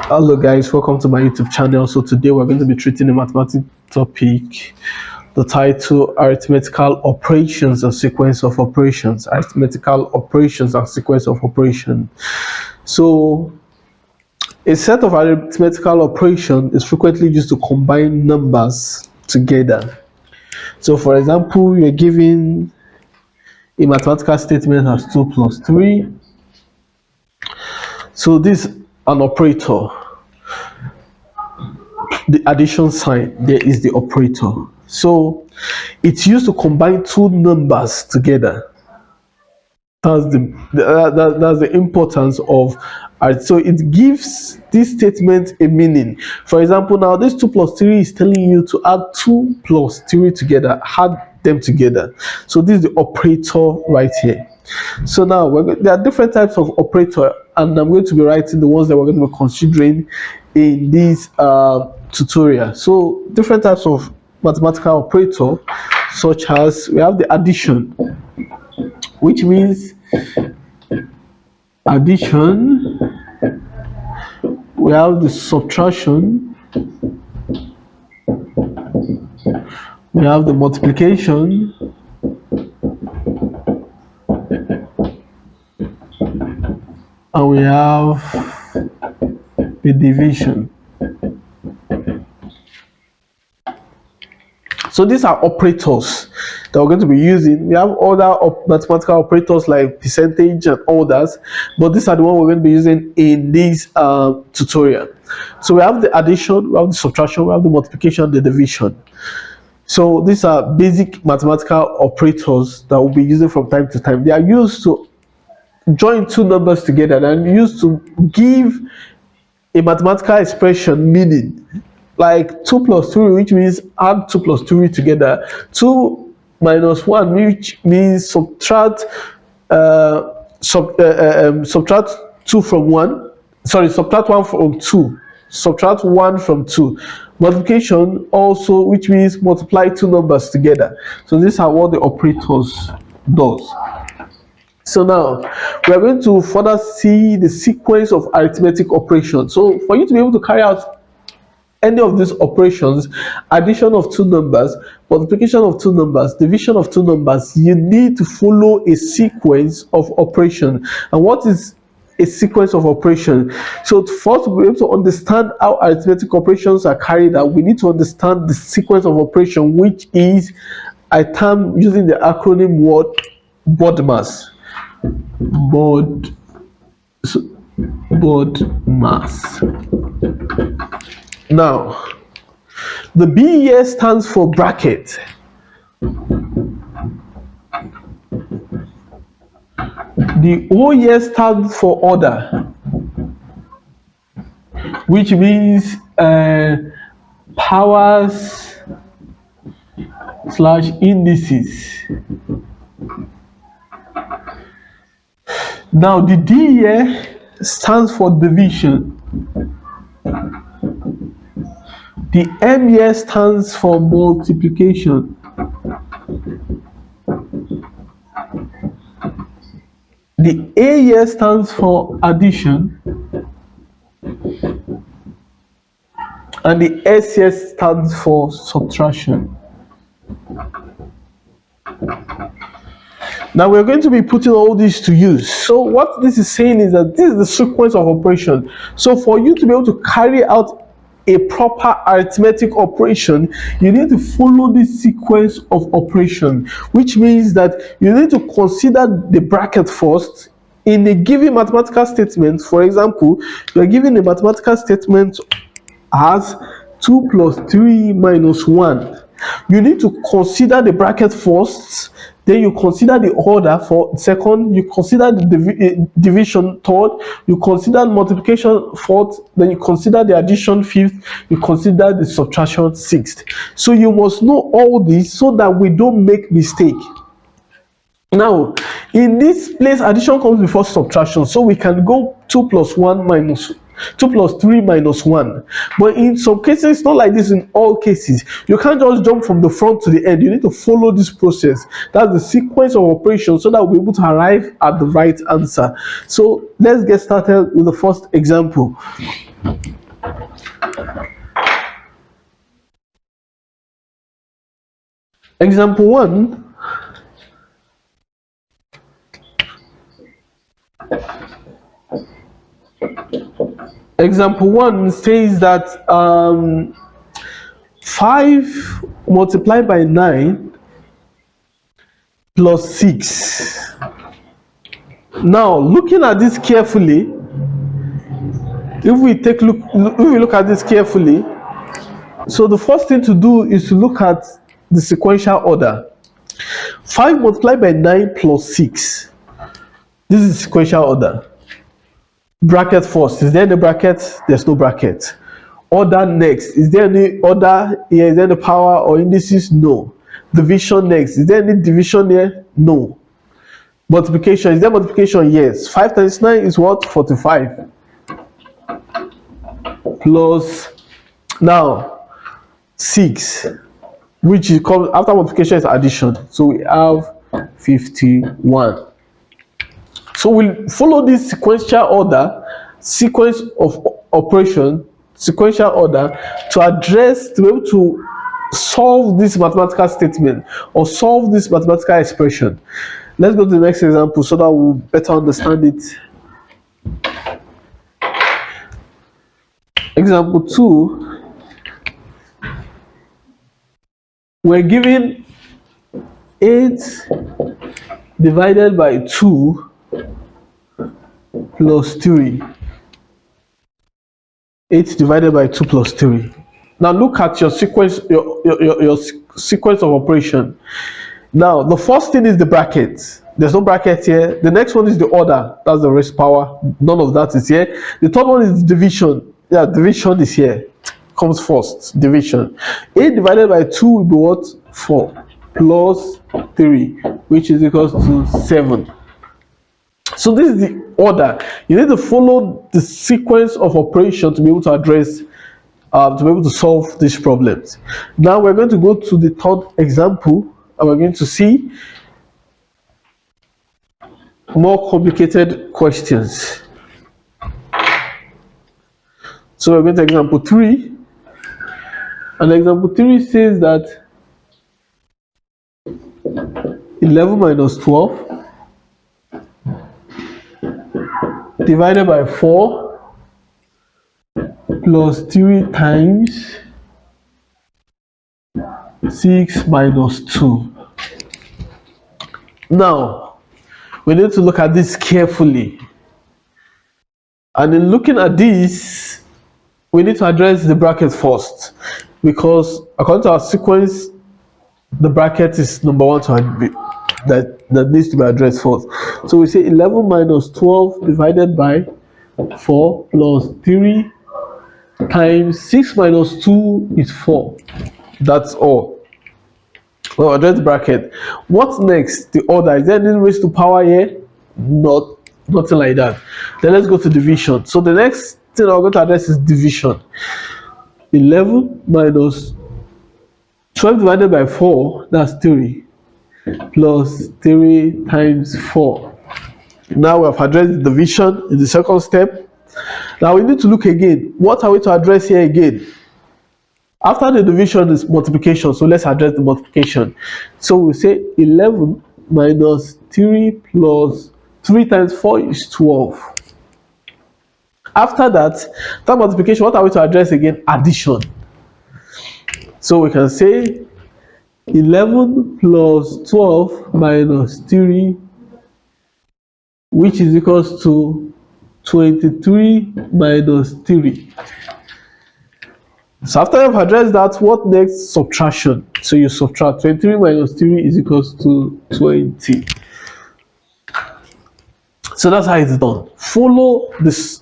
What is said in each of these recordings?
Hello guys, welcome to my YouTube channel. So today we're going to be treating a mathematics topic, the title Arithmetical Operations and Sequence of Operations. Arithmetical Operations and Sequence of Operation. So a set of arithmetical operation is frequently used to combine numbers together. So for example, you're given a mathematical statement as 2 plus 3. So this is an operator. The addition sign, there is the operator. So it's used to combine two numbers together. That's the importance of it. So it gives this statement a meaning. For example, now this 2 plus 3 is telling you to add 2 plus 3 together, add them together. So this is the operator right here. So now there are different types of operator, and I'm going to be writing the ones that we're going to be considering in this tutorial. So different types of mathematical operator, such as we have the addition, which means addition. We have the subtraction, we have the multiplication, and we have the division. So these are operators that we're going to be using. We have other mathematical operators like percentage and others, but these are the ones we're going to be using in this tutorial. So we have the addition, we have the subtraction, we have the multiplication, the division. So these are basic mathematical operators that we'll be using from time to time. They are used to join two numbers together and used to give a mathematical expression meaning, like 2 plus 3, which means add 2 plus 3 together. 2 minus 1, which means subtract 2 from 1. Sorry, subtract 1 from 2. Subtract 1 from 2. Multiplication also, which means multiply two numbers together. So these are what the operators does. So now we are going to further see the sequence of arithmetic operations. So for you to be able to carry out any of these operations, addition of two numbers, multiplication of two numbers, division of two numbers, you need to follow a sequence of operation. And what is a sequence of operation? So for us to be able to understand how arithmetic operations are carried out, we need to understand the sequence of operation, which is a term using the acronym word BODMAS. BODMAS. Now, the B here stands for bracket. The O here stands for order, which means powers / indices. Now, the D here stands for division. The M here stands for multiplication. The A here stands for addition. And the S here stands for subtraction. Now we're going to be putting all these to use. So what this is saying is that this is the sequence of operation. So for you to be able to carry out a proper arithmetic operation, you need to follow this sequence of operation, which means that you need to consider the bracket first in a given mathematical statement. For example, you are given a mathematical statement as 2 plus 3 minus 1. You need to consider the bracket first, then you consider the order for second, you consider the division third, you consider multiplication fourth, then you consider the addition fifth, you consider the subtraction sixth. So you must know all this so that we don't make mistake. Now, in this place, addition comes before subtraction, so we can go 2 plus 1 minus 2 plus 3 minus 1. But in some cases, it's not like this in all cases. You can't just jump from the front to the end. You need to follow this process. That's the sequence of operations so that we'll be able to arrive at the right answer. So let's get started with the first example. Example 1. Example 1 says that 5 multiplied by 9 plus 6. Now, looking at this carefully, if we look at this carefully, so the first thing to do is to look at the sequential order. 5 multiplied by 9 plus 6. This is sequential order. Bracket first. Is there any bracket? There's no bracket. Order next. Is there any order here? Is there any power or indices? No. Division next. Is there any division here? No. Multiplication. Is there multiplication? Yes. 5 times 9 is what? 45. Plus now 6, which is called, after multiplication is addition. So we have 51. So we'll follow this sequential order, sequence of operation, sequential order to address, to be able to solve this mathematical statement or solve this mathematical expression. Let's go to the next example so that we'll better understand it. Example 2, we're given 8 divided by 2 plus 3. 8 divided by 2 plus 3. Now look at your sequence, your sequence of operation. Now the first thing is the bracket. There's no bracket here. The next one is the order. That's the raised power. None of that is here. The third one is division. Yeah, division is here. Comes first. Division. 8 divided by 2 will be what? 4 plus 3, which is equals to 7. So this is the order. You need to follow the sequence of operation to be able to address, to be able to solve these problems. Now we're going to go to the third example, and we're going to see more complicated questions. So we're going to example 3, and example 3 says that 11 minus 12 divided by 4 plus 3 times 6 minus 2. Now, we need to look at this carefully. And in looking at this, we need to address the bracket first, because according to our sequence, the bracket is number 1 that needs to be addressed first. So we say 11 minus 12 divided by 4 plus 3 times 6 minus 2 is 4. That's all. Well, address the bracket. What's next? The order. Is there any raised to power here? Nothing like that. Then let's go to division. So the next thing I'm going to address is division. 11 minus 12 divided by 4, that's 3, plus 3 times 4. Now we have addressed the division in the second step. Now we need to look again. What are we to address here again? After the division is multiplication, so let's address the multiplication. So we say 11 minus 3 plus 3 times 4 is 12. After that multiplication, what are we to address again? Addition. So we can say 11 plus 12 minus 3, which is equals to 23 minus 3. So after you've addressed that, what next? Subtraction. So you subtract 23 minus 3 is equals to 20. So that's how it's done. Follow this,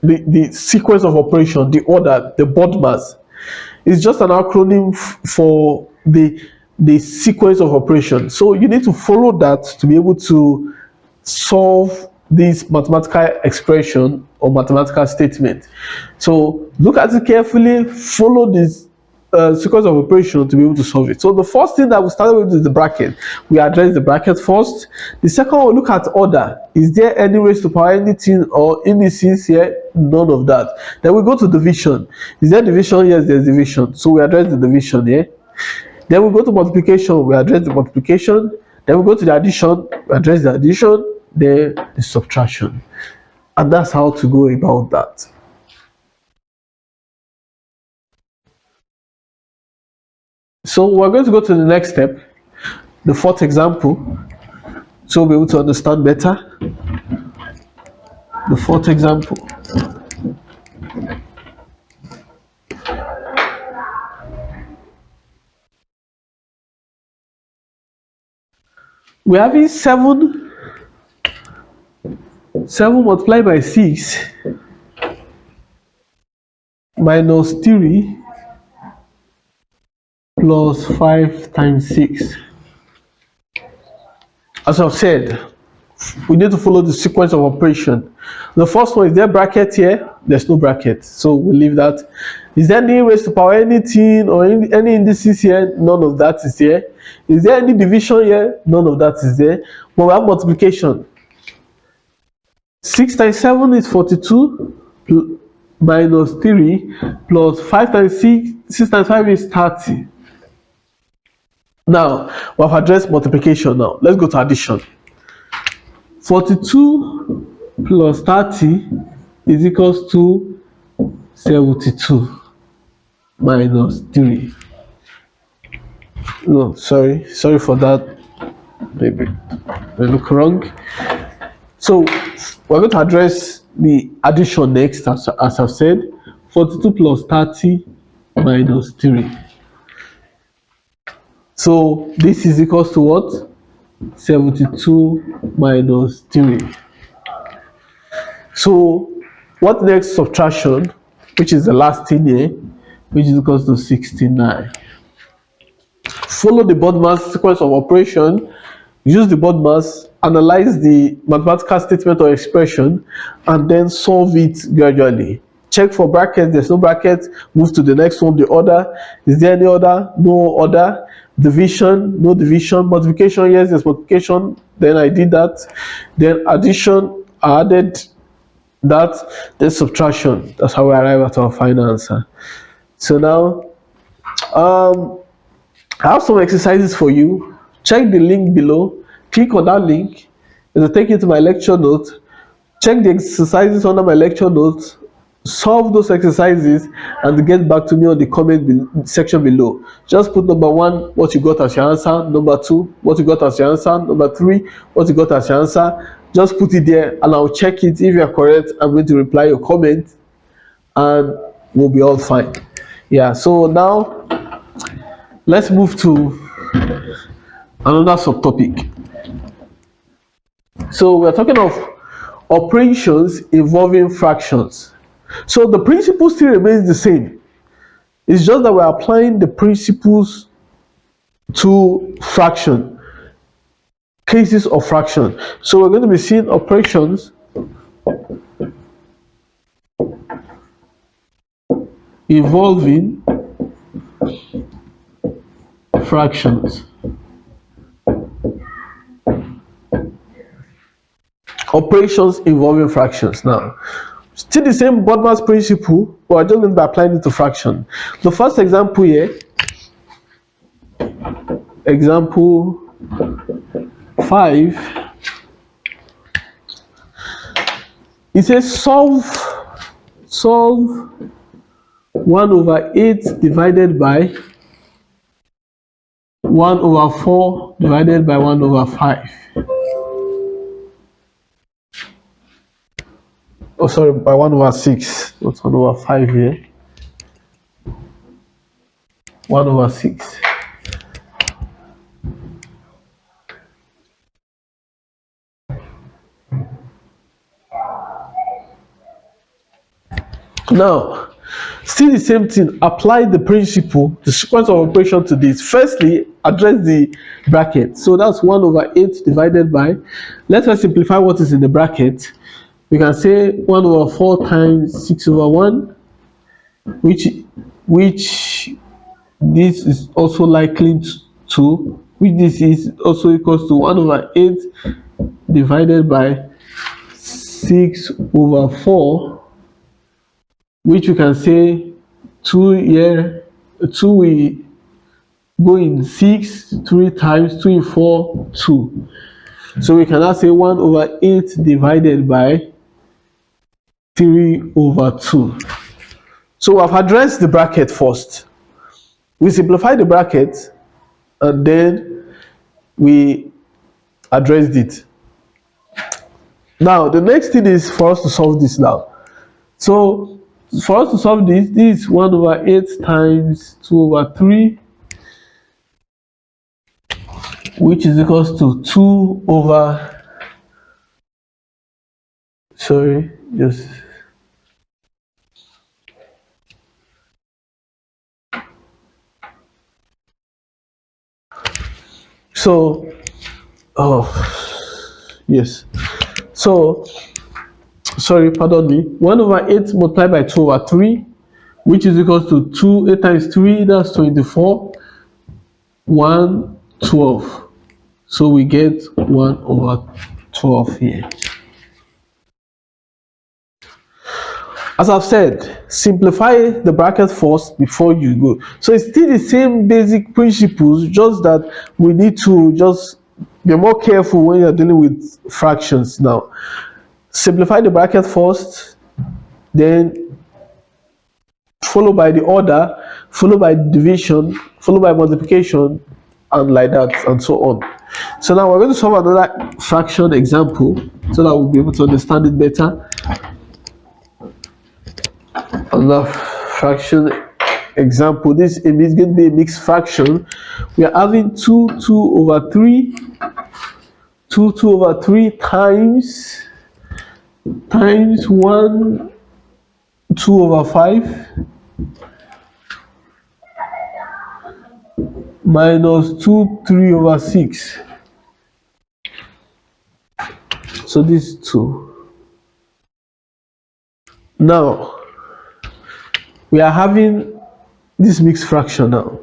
the sequence of operation, the order, the BODMAS. It's just an acronym for the sequence of operation. So you need to follow that to be able to solve this mathematical expression or mathematical statement. So look at it carefully, follow this sequence of operation to be able to solve it. So the first thing that we started with is the bracket. We address the bracket first. The second one, look at order. Is there any raised to power anything or indices here? None of that. Then we go to division. Is there division? Yes, there's division. So we address the division here. Then we go to multiplication, we address the multiplication. Then we go to the addition, we address the addition, then the subtraction. And that's how to go about that. So we're going to go to the next step, the fourth example, so we'll be able to understand better. The fourth example. We're having 7 multiplied by 6 minus 3 plus 5 times 6. As I've said, we need to follow the sequence of operation. The first one, is there bracket here? There's no bracket, so we'll leave that. Is there any raised to power anything or any indices here? None of that is here. Is there any division here? None of that is there. But we have multiplication. 6 times 7 is 42 minus 3 plus 5 times 6, 6 times 5 is 30. Now, we have addressed multiplication now. Let's go to addition. 42 plus 30 is equals to 72 minus 3. No, sorry for that. Maybe I look wrong. So we're going to address the addition next, as I've said. 42 plus 30 minus 3. So this is equals to what? 72 minus 3. So what next? Subtraction, which is the last thing here, which is equals to 69. Follow the BODMAS sequence of operation. Use the BODMAS, analyze the mathematical statement or expression, and then solve it gradually. Check for brackets. There's no bracket, move to the next one. The order, is there any order? No order. Division, no division. Multiplication, yes, there's multiplication. Then I did that. Then addition, I added that. Then subtraction. That's how we arrive at our final answer. So now I have some exercises for you. Check the link below. Click on that link. It will take you to my lecture notes. Check the exercises under my lecture notes. Solve those exercises and get back to me on the comment section below. Just put number 1, what you got as your answer. Number 2, what you got as your answer. Number 3, what you got as your answer. Just put it there and I'll check it. If you are correct, I'm going to reply your comment and we'll be all fine. Yeah, so now let's move to another subtopic. So we're talking of operations involving fractions. So the principle still remains the same. It's just that we're applying the principles to fraction, cases of fraction. So we're going to be seeing operations involving fractions. Operations involving fractions. Now, still the same BODMAS principle, but we're just going to be applying it to fraction. The first example here, example 5, it says solve 1/8 divided by 1/4 divided by 1/5. Oh, sorry, by 1/6. Not 1/5 here. 1/6. Now, still the same thing. Apply the principle, the sequence of operation to this. Firstly, address the bracket. So that's 1/8 divided by. Let us simplify what is in the bracket. We can say 1/4 times 6/1, which this is also likely to, which this is also equals to 1/8 divided by 6/4, which you can say 2 here, 2 go in 6 3 times, 2 in 4, 2. So we can now say 1 over 8 divided by 3 over 2. So we have addressed the bracket first. We simplify the bracket and then we addressed it. Now the next thing is for us to solve this now. So for us to solve this, this is 1 over 8 times 2 over 3, which is equals to 2 over, sorry, just so, yes. So, sorry, pardon me. 1 over 8 multiplied by 2 over 3, which is equals to 2, 8 times 3, that's 24, 1, 12. So we get 1 over 12 here. As I've said, simplify the bracket first before you go. So it's still the same basic principles, just that we need to just be more careful when you're dealing with fractions now. Simplify the bracket first, then followed by the order, followed by division, followed by multiplication, and like that, and so on. So now we're going to solve another fraction example so that we'll be able to understand it better. Another fraction example. This is going to be a mixed fraction. We are having 2 over 3 over 3 times 1 2 over 5 minus 2 3 over 6. So this is 2. Now we are having this mixed fraction now.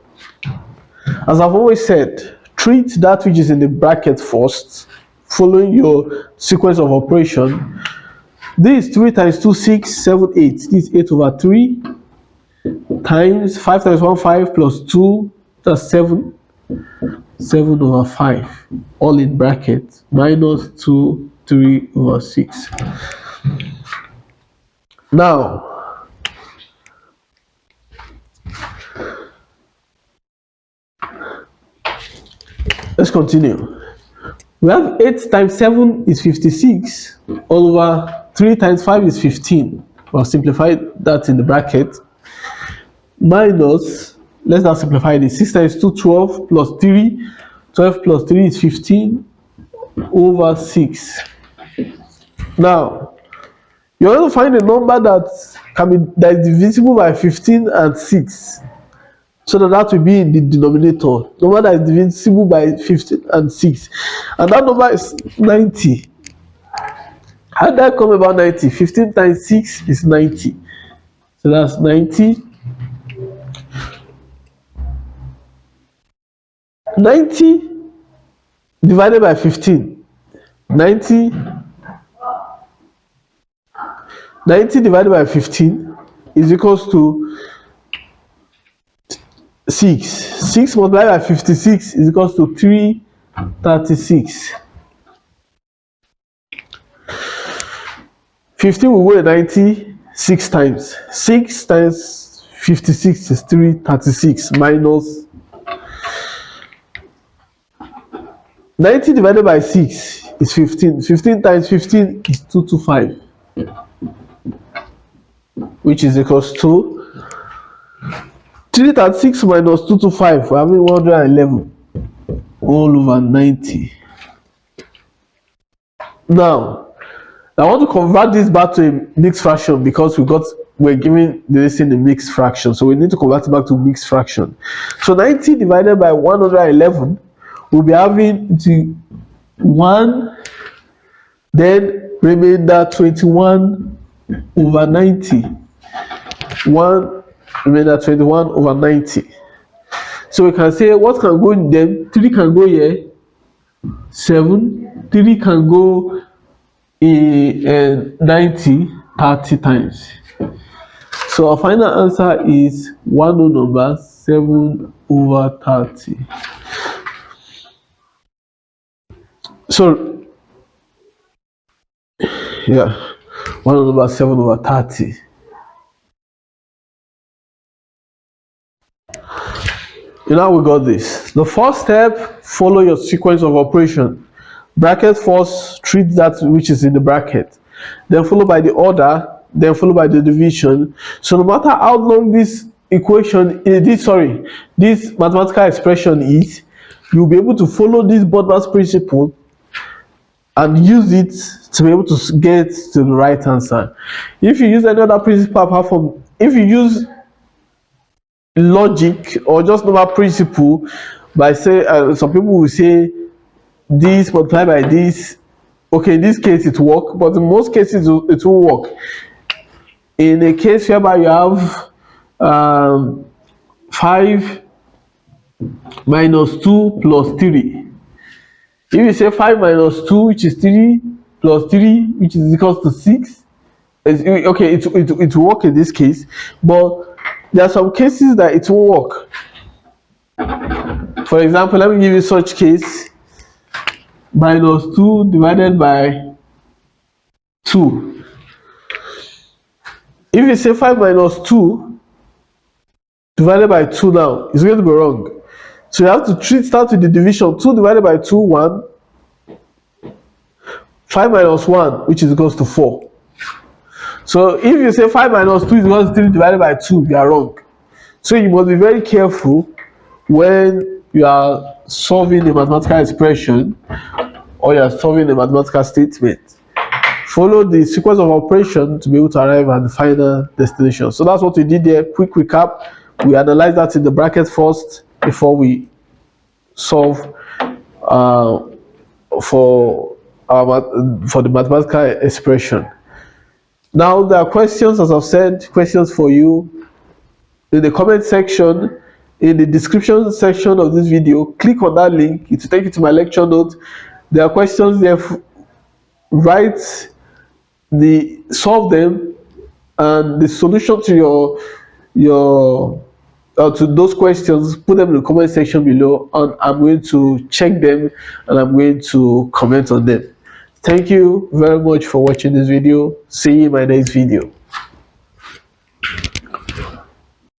As I've always said, treat that which is in the bracket first, following your sequence of operation. This is 3 times 2, 6, 7, 8. This is 8 over 3 times 5 times 1, 5 plus 2, that's 7. 7 over 5, all in bracket, minus 2, 3 over 6. Now, let's continue. We have 8 times 7 is 56, all over 3 times 5 is 15. We'll simplify that in the bracket. Minus, let's now simplify this. 6 times 2, 12 plus 3. 12 plus 3 is 15 over 6. Now, you're going to find a number that is divisible by 15 and 6. So that will be in the denominator. Number that is divisible by 15 and 6. And that number is 90. How did that come about 90? 15 times 6 is 90. So that's 90. 90 divided by 15. 90 divided by 15 is equals to 6. 6 multiplied by 56 is equals to 336. 15 will go to 90 6 times. 6 times 56 is 336 minus 90 divided by 6 is 15. 15 times 15 is 225, which is equals to 336 minus 225. We're having 111 all over 90. Now, I want to convert this back to a mixed fraction because we're giving this in a mixed fraction. So we need to convert it back to mixed fraction. So 90 divided by 111, we'll be having the 1, then remainder 21 over 90. 1, remainder 21 over 90. So we can say what can go in them? 3 can go here, 7, 3 can go in 90, 30 times. So our final answer is one whole number 7 over 30. So yeah, 1 over 7 over 30. Now we got this. The first step, follow your sequence of operation. Bracket first, treat that which is in the bracket. Then followed by the order, then followed by the division. So no matter how long this equation, this mathematical expression is, you'll be able to follow this BODMAS principle and use it to be able to get to the right answer. If you use any other principle apart from, if you use logic or just normal principle, by say some people will say this multiplied by this, okay, in this case it work, but in most cases it won't work. In a case whereby you have 5 minus 2 plus 3, if you say 5 minus 2, which is 3, plus 3, which is equals to 6, okay, it will work in this case, but there are some cases that it won't work. For example, let me give you such case: minus 2 divided by 2. If you say 5 minus 2 divided by 2 now, it's going to be wrong. So you have to start with the division. 2 divided by 2, 1. 5 minus 1, which is equals to 4. So if you say 5 minus 2 is equals to 3 divided by 2, you are wrong. So you must be very careful when you are solving a mathematical expression or you are solving a mathematical statement. Follow the sequence of operation to be able to arrive at the final destination. So that's what we did there. Quick recap: we analyzed that in the bracket first before we solve for the mathematical expression. Now there are questions, as I've said, questions for you in the comment section, in the description section of this video. Click on that link, it will take you to my lecture notes. There are questions there. Write solve them, and the solution to your to those questions, put them in the comment section below, and I'm going to check them and I'm going to comment on them. Thank you very much for watching this video. See you in my next video.